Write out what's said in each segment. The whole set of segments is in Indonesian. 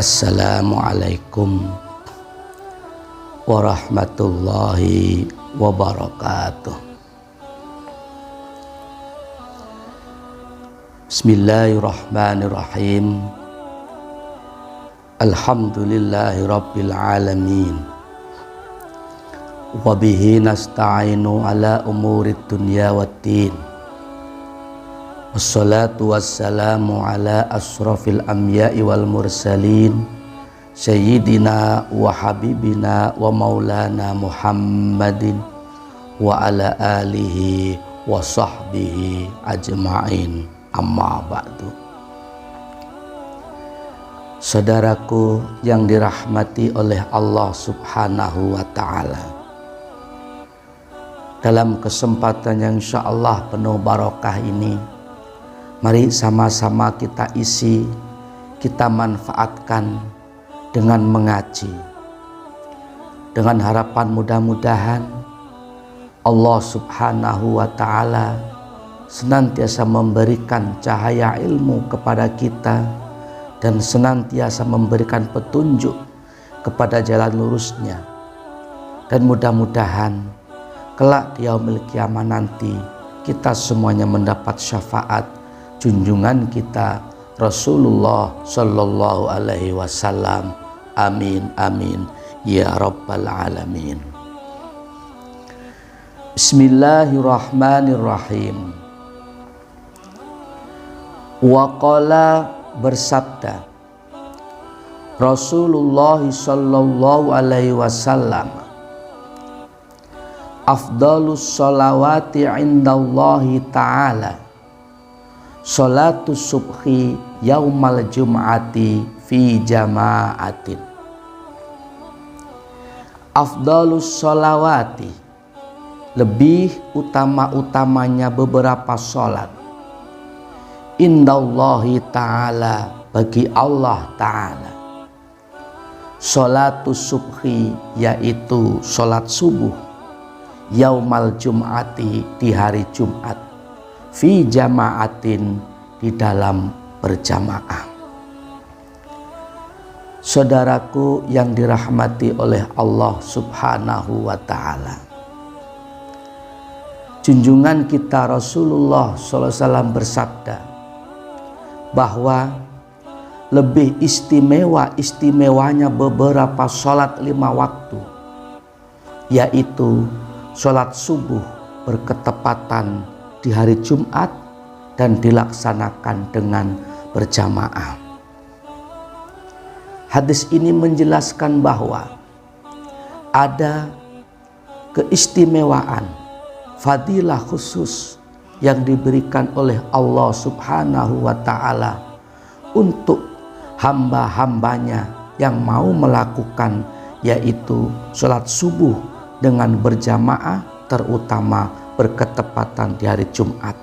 Assalamualaikum warahmatullahi wabarakatuh. Bismillahirrahmanirrahim. Alhamdulillahi rabbil alamin. Wabihi nasta'inu ala umurid dunya waddin. Wassalatu wassalamu ala asrafil anbiya'i wal mursalin Sayyidina wa habibina wa maulana Muhammadin wa ala alihi wa sahbihi ajma'in, amma ba'du. Saudaraku yang dirahmati oleh Allah subhanahu wa ta'ala, dalam kesempatan yang insyaallah penuh barokah ini, mari sama-sama kita isi, kita manfaatkan dengan mengaji, dengan harapan mudah-mudahan Allah subhanahu wa ta'ala senantiasa memberikan cahaya ilmu kepada kita dan senantiasa memberikan petunjuk kepada jalan lurusnya, dan mudah-mudahan kelak di yaumil qiyamah nanti kita semuanya mendapat syafaat junjungan kita Rasulullah sallallahu alaihi wasallam. Amin amin ya rabbal alamin. Bismillahirrahmanirrahim. Waqala, bersabda Rasulullah sallallahu alaihi wasallam, afdalus sholawati indallahi ta'ala sholatus subhi yaumal jum'ati fi jama'atin. Afdalus sholawati, lebih utama-utamanya beberapa sholat, indallahi ta'ala, bagi Allah ta'ala, sholatus subhi, yaitu sholat subuh, yaumal jum'ati, di hari Jumat, fi jama'atin, di dalam berjamaah. Saudaraku yang dirahmati oleh Allah subhanahu wa ta'ala, junjungan kita Rasulullah SAW bersabda bahwa lebih istimewanya beberapa sholat 5 waktu, yaitu sholat subuh berketepatan di hari Jumat dan dilaksanakan dengan berjamaah. Hadis ini menjelaskan bahwa ada keistimewaan, fadilah khusus yang diberikan oleh Allah subhanahu wa ta'ala untuk hamba-hambanya yang mau melakukan, yaitu sholat subuh dengan berjamaah, terutama berketepatan di hari Jumat.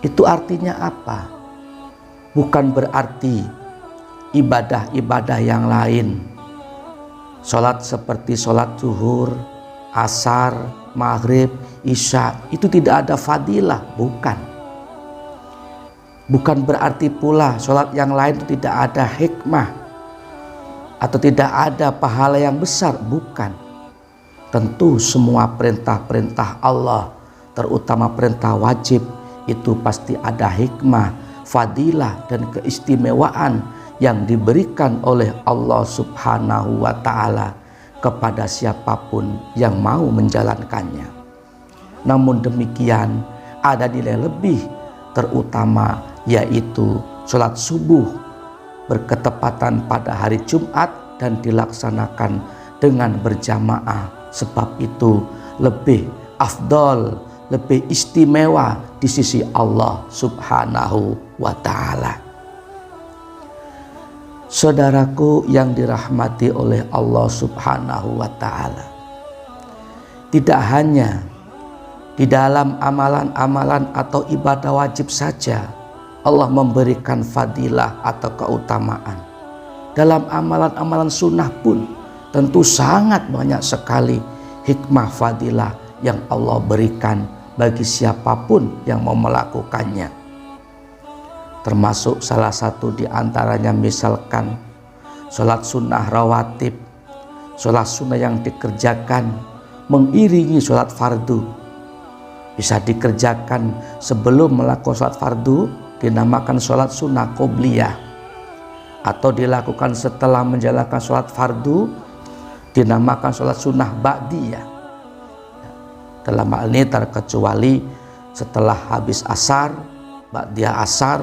Itu artinya apa? Bukan berarti ibadah-ibadah yang lain, sholat seperti sholat zuhur, asar, maghrib, isya, itu tidak ada fadilah, bukan. Bukan berarti pula sholat yang lain itu tidak ada hikmah atau tidak ada pahala yang besar, bukan. Tentu semua perintah-perintah Allah, terutama perintah wajib, itu pasti ada hikmah, fadilah, dan keistimewaan yang diberikan oleh Allah subhanahu wa ta'ala kepada siapapun yang mau menjalankannya. Namun demikian, ada nilai lebih terutama, yaitu sholat subuh berketepatan pada hari Jumat dan dilaksanakan dengan berjamaah. Sebab itu lebih afdol, lebih istimewa di sisi Allah subhanahu wa ta'ala. Saudaraku yang dirahmati oleh Allah subhanahu wa ta'ala, tidak hanya di dalam amalan-amalan atau ibadah wajib saja Allah memberikan fadilah atau keutamaan. Dalam amalan-amalan sunnah pun tentu sangat banyak sekali hikmah fadilah yang Allah berikan bagi siapapun yang mau melakukannya. termasuk salah satu di antaranya misalkan sholat sunnah rawatib, sholat sunnah yang dikerjakan mengiringi sholat fardu, bisa dikerjakan sebelum melakukan sholat fardu dinamakan sholat sunnah qobliyah, atau dilakukan setelah menjalankan sholat fardu dinamakan sholat sunnah ba'diyah. Dalam hal ini terkecuali setelah habis asar, ba'diyah asar,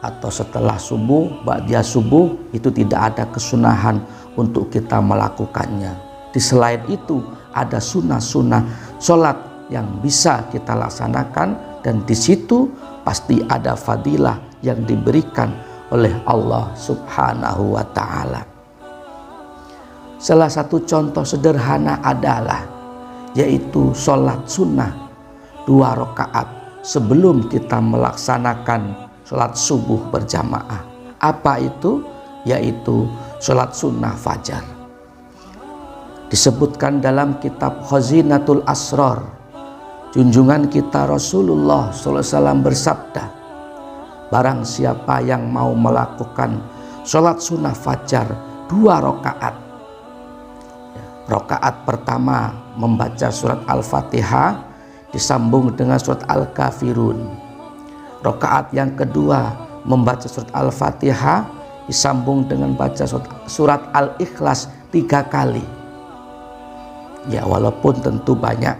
atau setelah subuh, ba'diyah subuh, itu tidak ada kesunahan untuk kita melakukannya. Di selain itu ada sunnah-sunnah sholat yang bisa kita laksanakan, dan di situ pasti ada fadilah yang diberikan oleh Allah Subhanahu wa ta'ala. Salah satu contoh sederhana adalah yaitu sholat sunnah 2 rakaat sebelum kita melaksanakan sholat subuh berjamaah. Apa itu? Yaitu sholat sunnah fajar. Disebutkan dalam kitab Khazinatul Asrar, junjungan kita Rasulullah SAW bersabda, barang siapa yang mau melakukan sholat sunnah fajar 2 rakaat, rakaat pertama membaca surat Al-Fatihah disambung dengan surat Al-Kafirun, rakaat yang kedua membaca surat Al-Fatihah disambung dengan baca surat Al-Ikhlas 3 kali. Ya, walaupun tentu banyak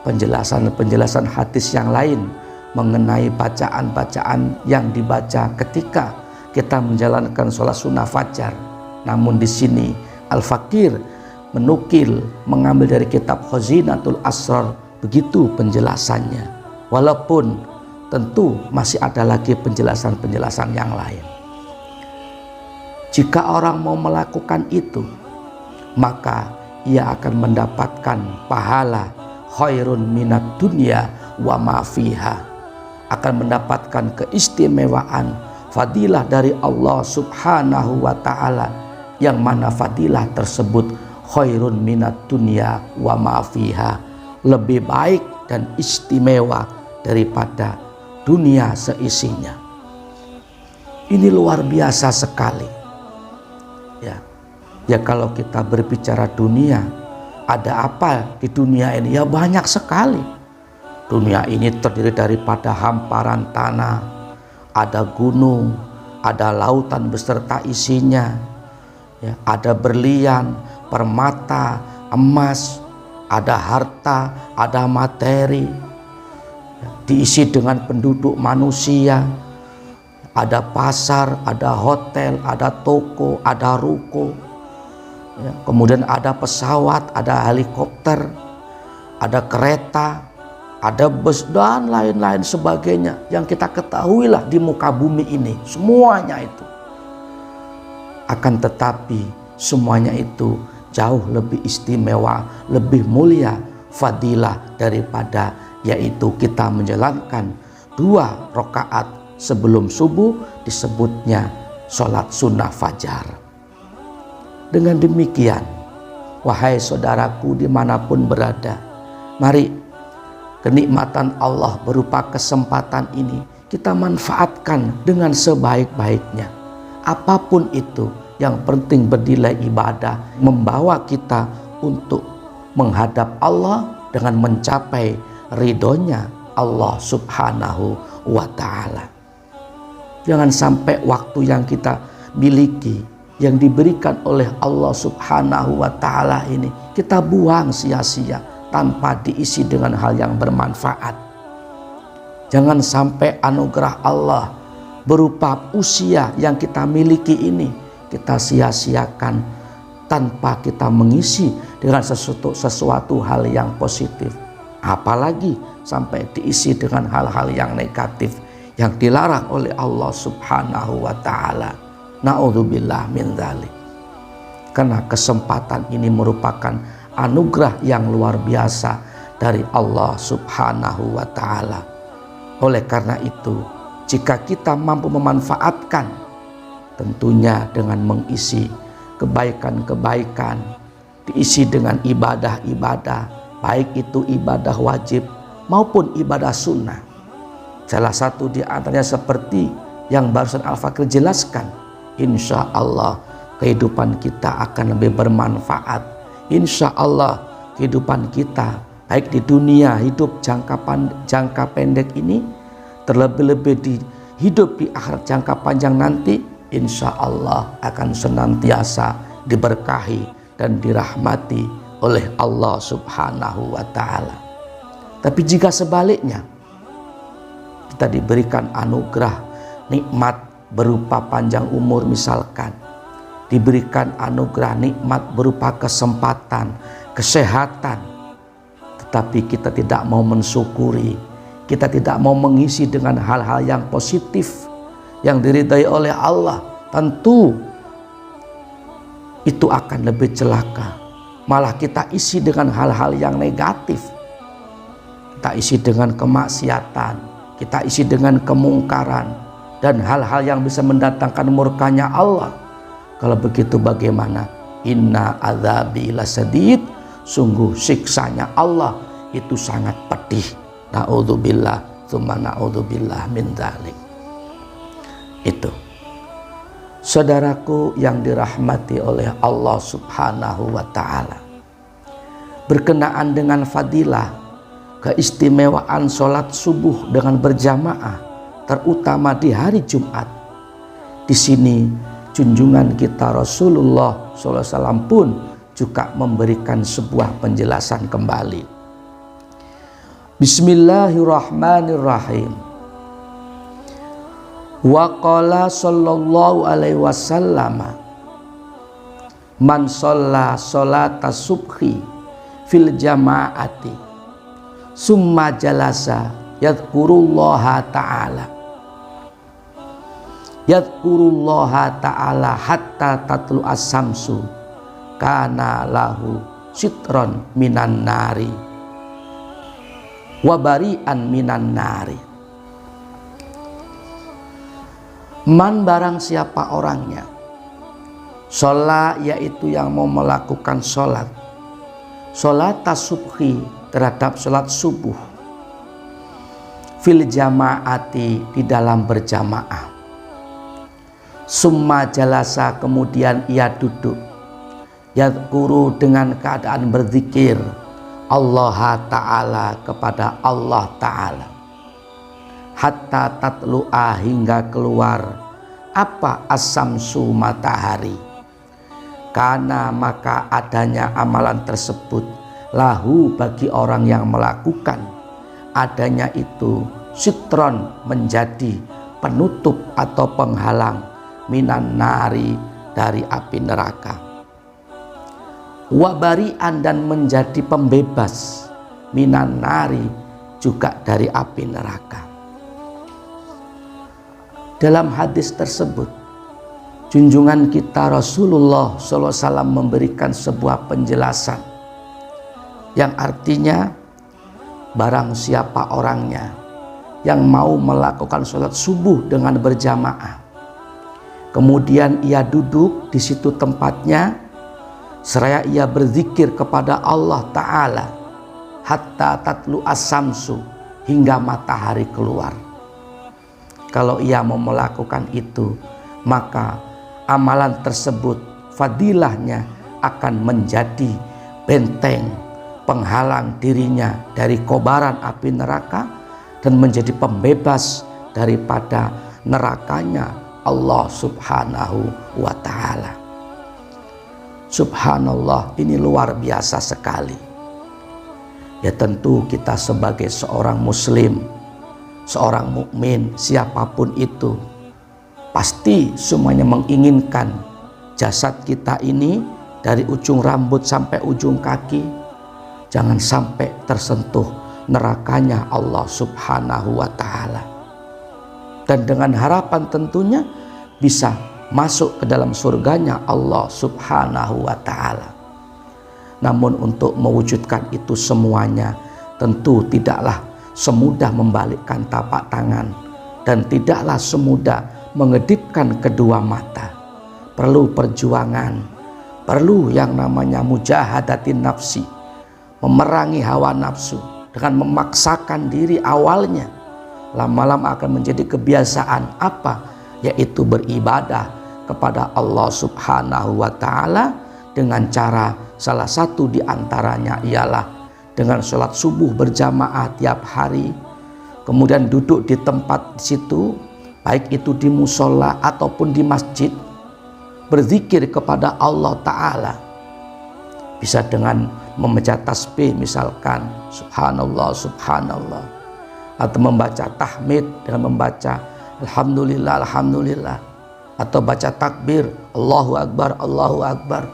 penjelasan-penjelasan hadis yang lain mengenai bacaan-bacaan yang dibaca ketika kita menjalankan sholat sunnah fajar, namun di sini Al-Fakir menukil, mengambil dari kitab Khazinatul Asrar, begitu penjelasannya. Walaupun tentu masih ada lagi penjelasan-penjelasan yang lain. Jika orang mau melakukan itu, maka ia akan mendapatkan pahala khairun minat dunya wa ma fiha, akan mendapatkan keistimewaan fadilah dari Allah Subhanahu wa ta'ala, yang mana fadilah tersebut khairun minat dunya wa ma fiha, lebih baik dan istimewa daripada dunia seisinya. Ini luar biasa sekali. Ya kalau kita berbicara dunia, ada apa di dunia ini? Ya banyak sekali. Dunia ini terdiri daripada hamparan tanah, ada gunung, ada lautan beserta isinya, ya, ada berlian, permata, emas, ada harta, ada materi, ya, diisi dengan penduduk manusia, ada pasar, ada hotel, ada toko, ada ruko, ya, kemudian ada pesawat, ada helikopter, ada kereta, ada bus, dan lain-lain sebagainya yang kita ketahuilah di muka bumi ini, semuanya itu. Akan tetapi semuanya itu jauh lebih istimewa, lebih mulia fadilah daripada yaitu kita menjalankan 2 rakaat sebelum subuh, disebutnya sholat sunnah fajar. Dengan demikian, wahai saudaraku dimanapun berada, mari kenikmatan Allah berupa kesempatan ini kita manfaatkan dengan sebaik-baiknya. Apapun itu, yang penting bernilai ibadah, membawa kita untuk menghadap Allah dengan mencapai ridhonya Allah Subhanahu wa ta'ala. Jangan sampai waktu yang kita miliki, yang diberikan oleh Allah Subhanahu wa ta'ala ini, kita buang sia-sia tanpa diisi dengan hal yang bermanfaat. Jangan sampai anugerah Allah berupa usia yang kita miliki ini kita sia-siakan tanpa kita mengisi dengan sesuatu hal yang positif, apalagi sampai diisi dengan hal-hal yang negatif yang dilarang oleh Allah Subhanahu wa ta'ala. Na'udzubillah min dzalik. Karena kesempatan ini merupakan anugerah yang luar biasa dari Allah Subhanahu wa ta'ala. Oleh karena itu, jika kita mampu memanfaatkan, tentunya dengan mengisi kebaikan-kebaikan, diisi dengan ibadah-ibadah, baik itu ibadah wajib maupun ibadah sunnah. Salah satu di antaranya seperti yang barusan Al-Fakir jelaskan, insya Allah kehidupan kita akan lebih bermanfaat. Insya Allah kehidupan kita baik di dunia hidup jangka pendek ini, terlebih-lebih di hidup di akhirat jangka panjang nanti, insya Allah akan senantiasa diberkahi dan dirahmati oleh Allah Subhanahu wa Ta'ala. Tapi jika sebaliknya, kita diberikan anugerah nikmat berupa panjang umur misalkan, diberikan anugerah nikmat berupa kesempatan, kesehatan, tetapi kita tidak mau mensyukuri, kita tidak mau mengisi dengan hal-hal yang positif yang diridai oleh Allah, tentu itu akan lebih celaka. Malah kita isi dengan hal-hal yang negatif, kita isi dengan kemaksiatan, kita isi dengan kemungkaran dan hal-hal yang bisa mendatangkan murkanya Allah. Kalau begitu bagaimana? Inna adzabi lasadid, sungguh siksanya Allah itu sangat pedih. Na'udzubillah, tsumma na'udzubillah min dzalik. Itu, saudaraku yang dirahmati oleh Allah Subhanahu wa Ta'ala, berkenaan dengan fadilah keistimewaan sholat subuh dengan berjamaah, terutama di hari Jumat. Di sini junjungan kita Rasulullah SAW pun juga memberikan sebuah penjelasan kembali. Bismillahirrahmanirrahim. Wa qala sallallahu alaihi wasallam, man shalla sholata subhi fil jama'ati summa jalasa yadhkurullaha ta'ala hatta tatlu as-samsu kana lahu sitron minan nari wa bari'an minan nari. Man barang siapa orangnya sholat, yaitu yang mau melakukan sholat subhi, terhadap sholat subuh, fil jama'ati, di dalam berjamaah, summa jalasa, kemudian ia duduk, yadhkuru, dengan keadaan berzikir, Allah Ta'ala, kepada Allah Ta'ala, hatta tatlu'a, hingga keluar apa? As-samsu, matahari. Karena maka adanya amalan tersebut lahu, bagi orang yang melakukan adanya itu, sitron, menjadi penutup atau penghalang, minan nari, dari api neraka, wabarian, dan menjadi pembebas, minan nari, juga dari api neraka. Dalam hadis tersebut, junjungan kita Rasulullah SAW memberikan sebuah penjelasan yang artinya, barang siapa orangnya yang mau melakukan sholat subuh dengan berjamaah, kemudian ia duduk di situ tempatnya, seraya ia berzikir kepada Allah Ta'ala, hatta tatlu as-samsu, hingga matahari keluar. Kalau ia mau melakukan itu, maka amalan tersebut, fadilahnya akan menjadi benteng penghalang dirinya dari kobaran api neraka dan menjadi pembebas daripada nerakanya Allah Subhanahu wa Ta'ala. Subhanallah, ini luar biasa sekali. Ya tentu kita sebagai seorang muslim, seorang mukmin, siapapun itu, pasti semuanya menginginkan jasad kita ini dari ujung rambut sampai ujung kaki jangan sampai tersentuh nerakanya Allah Subhanahu wa Ta'ala, dan dengan harapan tentunya bisa masuk ke dalam surganya Allah Subhanahu wa Ta'ala. Namun untuk mewujudkan itu semuanya tentu tidaklah semudah membalikkan tapak tangan dan tidaklah semudah mengedipkan kedua mata. Perlu perjuangan, perlu yang namanya mujahadatin nafsi, memerangi hawa nafsu dengan memaksakan diri awalnya. Lama-lama akan menjadi kebiasaan. Apa? yaitu beribadah kepada Allah Subhanahu wa Ta'ala dengan cara salah satu di antaranya ialah dengan sholat subuh berjamaah tiap hari, kemudian duduk di tempat di situ, baik itu di musola ataupun di masjid, berzikir kepada Allah Ta'ala. Bisa dengan membaca tasbih misalkan subhanallah subhanallah, atau membaca tahmid dengan membaca alhamdulillah alhamdulillah, atau baca takbir Allahu akbar Allahu akbar,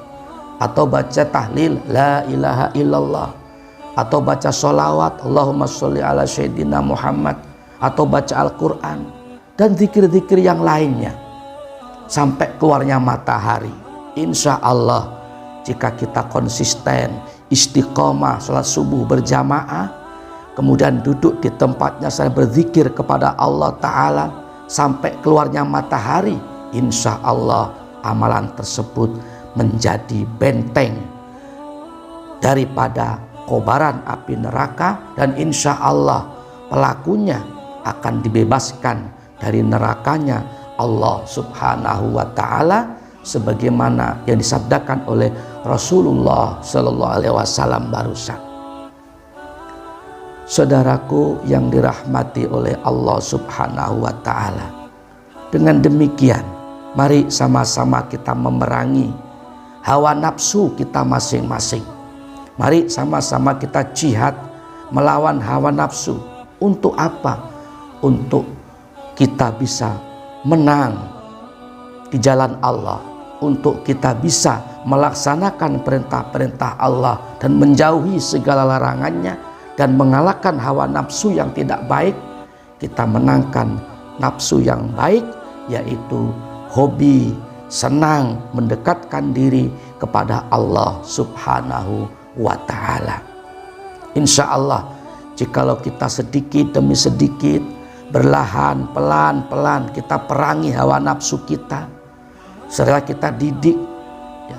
atau baca tahlil la ilaha illallah, atau baca sholawat Allahumma sholli ala sayyidina Muhammad, atau baca Al-Quran dan zikir-zikir yang lainnya sampai keluarnya matahari. Insya Allah jika kita konsisten istiqomah sholat subuh berjamaah, kemudian duduk di tempatnya saya berzikir kepada Allah Ta'ala sampai keluarnya matahari, insya Allah amalan tersebut menjadi benteng daripada kobaran api neraka, dan insya Allah pelakunya akan dibebaskan dari nerakanya Allah Subhanahu wa Ta'ala, sebagaimana yang disabdakan oleh Rasulullah Sallallahu Alaihi Wasallam barusan. Saudaraku yang dirahmati oleh Allah Subhanahu wa Ta'ala, dengan demikian mari sama-sama kita memerangi hawa nafsu kita masing-masing. Mari sama-sama kita jihad melawan hawa nafsu. Untuk apa? Untuk kita bisa menang di jalan Allah, untuk kita bisa melaksanakan perintah-perintah Allah dan menjauhi segala larangannya, dan mengalahkan hawa nafsu yang tidak baik. Kita menangkan nafsu yang baik, yaitu hobi, senang mendekatkan diri kepada Allah Subhanahu wa Ta'ala. Insya Allah jikalau kita sedikit demi sedikit, berlahan, pelan-pelan kita perangi hawa nafsu kita, setelah kita didik,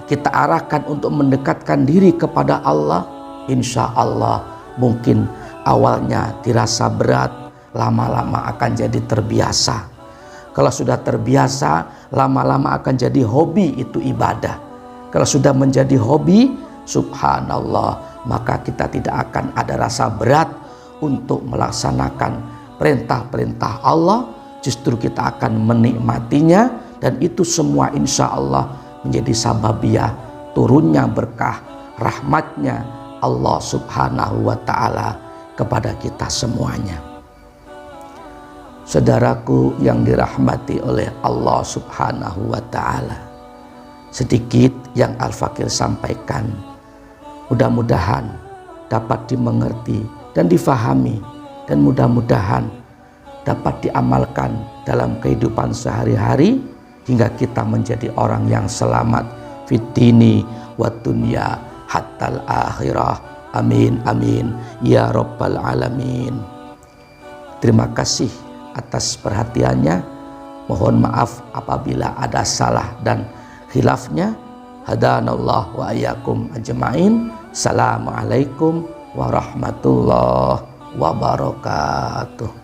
kita arahkan untuk mendekatkan diri kepada Allah, insya Allah mungkin awalnya dirasa berat, lama-lama akan jadi terbiasa. Kalau sudah terbiasa, lama-lama akan jadi hobi, itu ibadah. Kalau sudah menjadi hobi, subhanallah, maka kita tidak akan ada rasa berat untuk melaksanakan perintah-perintah Allah. Justru kita akan menikmatinya, dan itu semua insya Allah menjadi sababiyah turunnya berkah rahmatnya Allah Subhanahu wa Ta'ala kepada kita semuanya. Saudaraku yang dirahmati oleh Allah Subhanahu wa Ta'ala, sedikit yang Al-Fakir sampaikan mudah-mudahan dapat dimengerti dan difahami, dan mudah-mudahan dapat diamalkan dalam kehidupan sehari-hari hingga kita menjadi orang yang selamat fid dini wa dunya hattal akhirah. Amin amin ya rabbal alamin. Terima kasih atas perhatiannya. Mohon maaf apabila ada salah dan khilafnya. Hadanallah wa ayyakum ajma'in. Assalamualaikum warahmatullahi wabarakatuh.